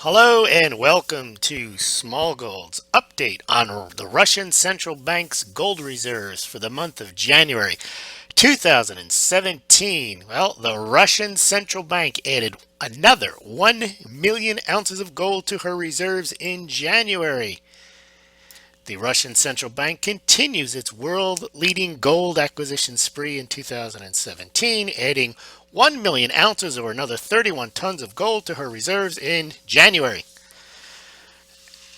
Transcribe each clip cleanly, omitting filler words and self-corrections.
Hello and welcome to Smaulgld's update on the Russian Central Bank's gold reserves for the month of January 2017. Well, the Russian Central Bank added another 1 million ounces of gold to her reserves in January. The Russian Central Bank continues its world-leading gold acquisition spree in 2017, adding 1 million ounces or another 31 tons of gold to her reserves in January.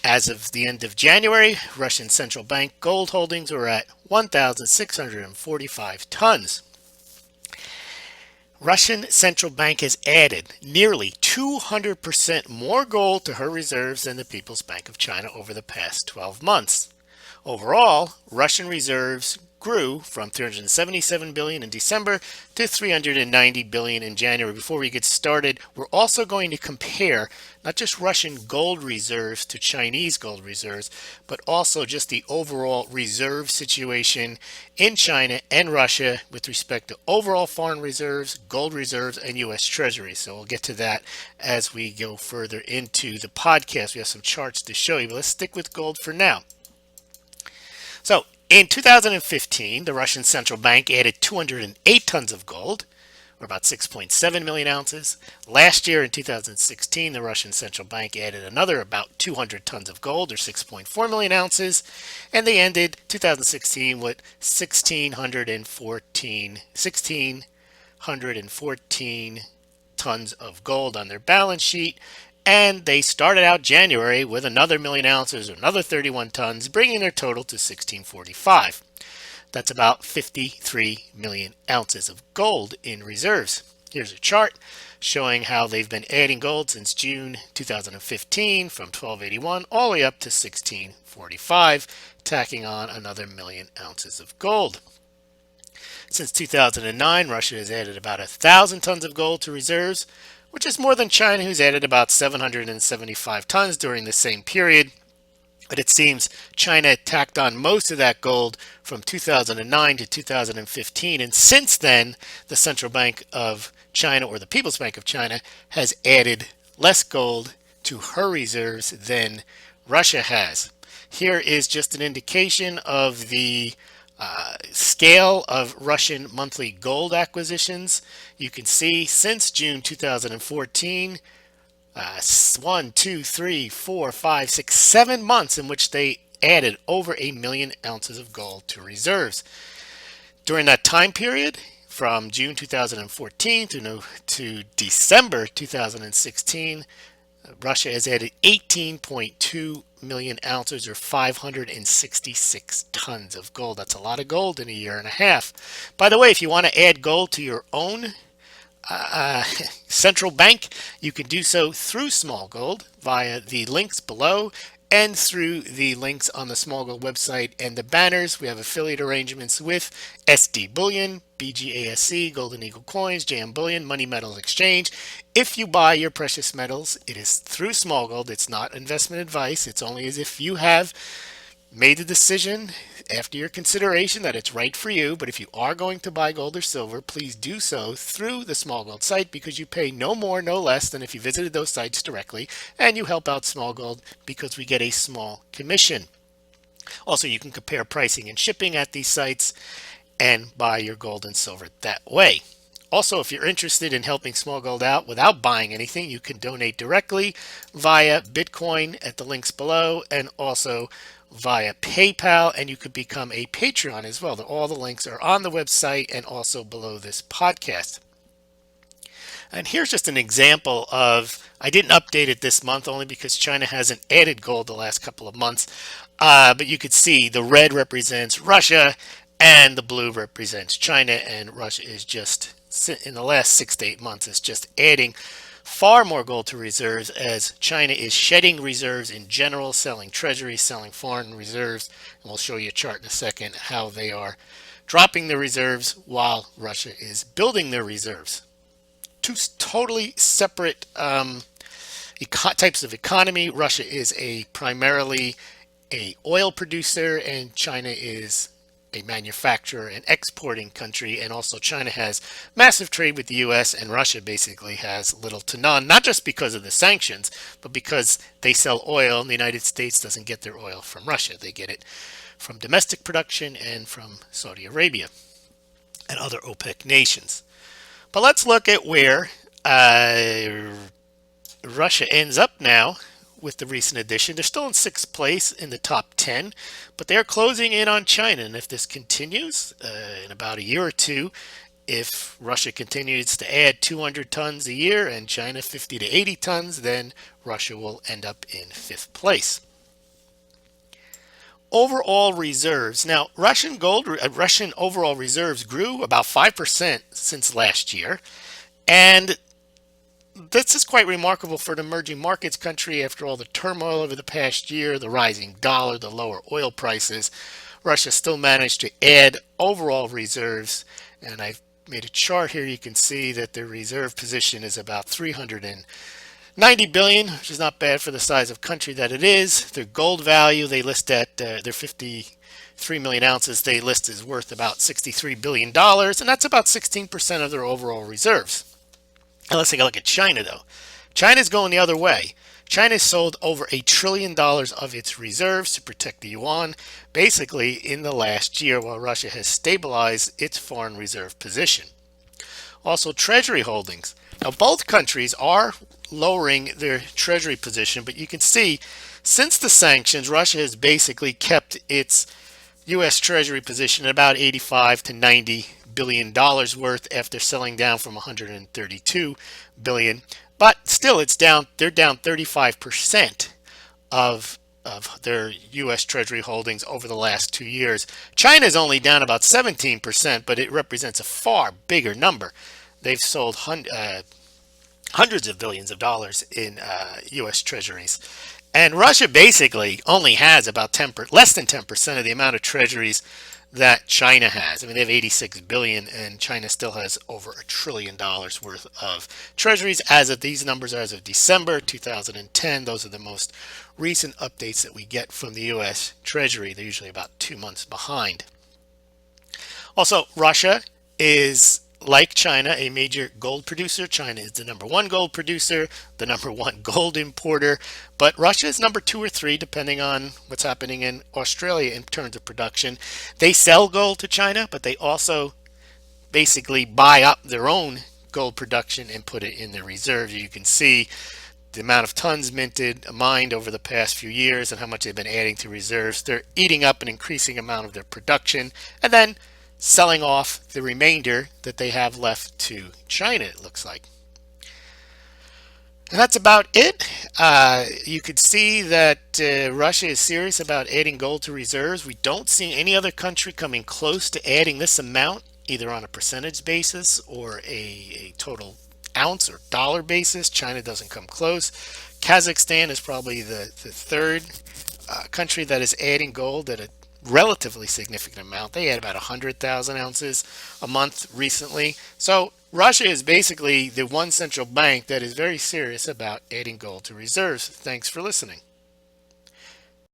As of the end of January, Russian Central Bank gold holdings were at 1,645 tons. Russian Central Bank has added nearly 200% more gold to her reserves than the People's Bank of China over the past 12 months. Overall, Russian reserves grew from 377 billion in December to 390 billion in January. Before we get started, we're also going to compare not just Russian gold reserves to Chinese gold reserves, but also just the overall reserve situation in China and Russia with respect to overall foreign reserves, gold reserves, and U.S. Treasury. So we'll get to that as we go further into the podcast. We have some charts to show you, but let's stick with gold for now. So in 2015, the Russian Central Bank added 208 tons of gold, or about 6.7 million ounces. Last year in 2016, the Russian Central Bank added another about 200 tons of gold, or 6.4 million ounces, and they ended 2016 with 1,614 tons of gold on their balance sheet. And they started out January with another million ounces, or another 31 tons, bringing their total to 1645. That's about 53 million ounces of gold in reserves. Here's a chart showing how they've been adding gold since June 2015 from 1281 all the way up to 1645, tacking on another million ounces of gold. Since 2009, Russia has added about 1,000 tons of gold to reserves, which is more than China, who's added about 775 tons during the same period. But it seems China tacked on most of that gold from 2009 to 2015. And since then, the Central Bank of China, or the People's Bank of China, has added less gold to her reserves than Russia has. Here is just an indication of the scale of Russian monthly gold acquisitions. You can see since June 2014, 1, 2, 3, 4, 5, 6, 7 months in which they added over 1 million ounces of gold to reserves. During that time period, from June 2014 to December 2016, Russia has added 18.2 million ounces, or 566 tons of gold. That's a lot of gold in a year and a half. By the way, if you want to add gold to your own central bank, you can do so through Smaulgld via the links below and through the links on the Smaulgld website and the banners. We have affiliate arrangements with SD Bullion, BGASC, Golden Eagle Coins, JM Bullion, Money Metals Exchange. If you buy your precious metals, it is through Smaulgld. It's not investment advice. It's only as if you have made the decision after your consideration that it's right for you. But if you are going to buy gold or silver, please do so through the Smaulgld site, because you pay no more, no less than if you visited those sites directly, and you help out Smaulgld because we get a small commission. Also, you can compare pricing and shipping at these sites and buy your gold and silver that way. Also, if you're interested in helping Smaulgld out without buying anything, you can donate directly via Bitcoin at the links below, and also via PayPal, and you could become a Patreon as well. All the links are on the website and also below this podcast. And here's just an example of, I didn't update it this month only because China hasn't added gold the last couple of months, but you could see the red represents Russia and the blue represents China, and Russia is just, in the last 6 to 8 months, is just adding far more gold to reserves, as China is shedding reserves in general, selling treasuries, selling foreign reserves, and we'll show you a chart in a second how they are dropping the reserves while Russia is building their reserves. Two totally separate types of economy. Russia is primarily a oil producer, and China is a manufacturer and exporting country, and also China has massive trade with the U.S. and Russia basically has little to none, not just because of the sanctions, but because they sell oil and the United States doesn't get their oil from Russia. They get it from domestic production and from Saudi Arabia and other OPEC nations. But let's look at where Russia ends up now with the recent addition. They're still in sixth place in the top 10, but they're closing in on China. And if this continues in about a year or two, if Russia continues to add 200 tons a year and China 50 to 80 tons, then Russia will end up in fifth place. Overall reserves. Now, Russian overall reserves grew about 5% since last year, and this is quite remarkable for an emerging markets country after all the turmoil over the past year, the rising dollar, the lower oil prices. Russia still managed to add overall reserves, and I've made a chart here. You can see that their reserve position is about 390 billion, which is not bad for the size of country that it is. Their gold value, they list at their 53 million ounces, they list is worth about $63 billion, and that's about 16% of their overall reserves. Now let's take a look at China, though. China's going the other way. China sold over $1 trillion of its reserves to protect the yuan, basically in the last year, while Russia has stabilized its foreign reserve position. Also, treasury holdings. Now, both countries are lowering their treasury position, but you can see since the sanctions, Russia has basically kept its U.S. Treasury position at about 85 to 90 billion dollars worth after selling down from 132 billion, but still it's down. They're down 35% of their U.S. Treasury holdings over the last 2 years. China is only down about 17%, but it represents a far bigger number. They've sold hundreds of billions of dollars in U.S. Treasuries. And Russia basically only has about less than 10% of the amount of treasuries that China has. I mean, they have 86 billion, and China still has over $1 trillion worth of treasuries. As of these numbers are as of December 2010. Those are the most recent updates that we get from the U.S. Treasury. They're usually about 2 months behind. Also, Russia is, like China, a major gold producer. China is the #1 gold producer, the #1 gold importer, but Russia is number 2 or 3, depending on what's happening in Australia in terms of production. They sell gold to China, but they also basically buy up their own gold production and put it in their reserves. You can see the amount of tons mined over the past few years and how much they've been adding to reserves. They're eating up an increasing amount of their production and then selling off the remainder that they have left to China, it looks like. And that's about it. You could see that Russia is serious about adding gold to reserves. We don't see any other country coming close to adding this amount, either on a percentage basis or a total ounce or dollar basis. China doesn't come close. Kazakhstan is probably the third country that is adding gold at a relatively significant amount. They had about 100,000 ounces a month recently. So Russia is basically the one central bank that is very serious about adding gold to reserves. Thanks for listening.